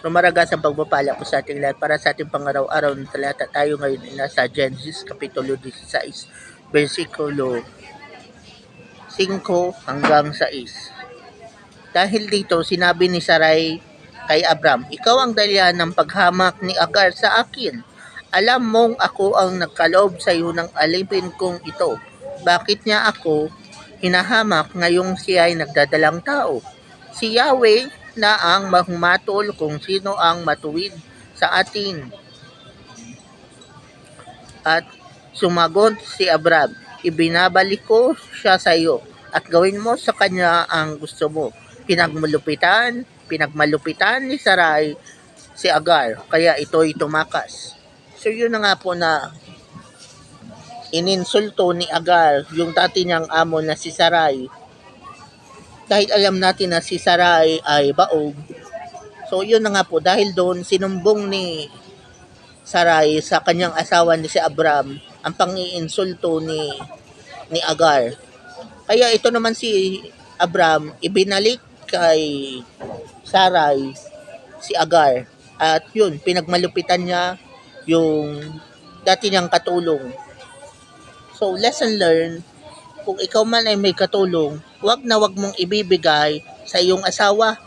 Lumaragas ang pagpapala po sa ating lahat para sa ating pangaraw-araw na talata. Tayo ngayon ay nasa Genesis Kapitulo 16, versikulo 5 hanggang 6. Dahil dito, sinabi ni Sarai kay Abram, "Ikaw ang dahilan ng paghamak ni Agar sa akin. Alam mong ako ang nagkaloob sa iyo ng alipin kong ito. Bakit niya ako hinahamak ngayong siya ay nagdadalang tao? Si Yahweh na ang mahumatol kung sino ang matuwid sa atin." At sumagot si Abram, "Ibinabalik ko siya sa iyo at gawin mo sa kanya ang gusto mo." Pinagmalupitan ni Sarai si Agar, kaya ito'y tumakas. So yun na nga po na ininsulto ni Agar yung dati niyang amo na si Sarai. Dahil alam natin na si Sarai ay baog. So yun na nga po, dahil doon sinumbong ni Sarai sa kanyang asawa ni si Abram ang pang-iinsulto ni Agar. Kaya ito naman si Abram ibinalik kay Sarai si Agar. At yun, pinagmalupitan niya yung dati niyang katulong. So, lesson learned, kung ikaw man ay may katulong, wag na wag mong ibibigay sa iyong asawa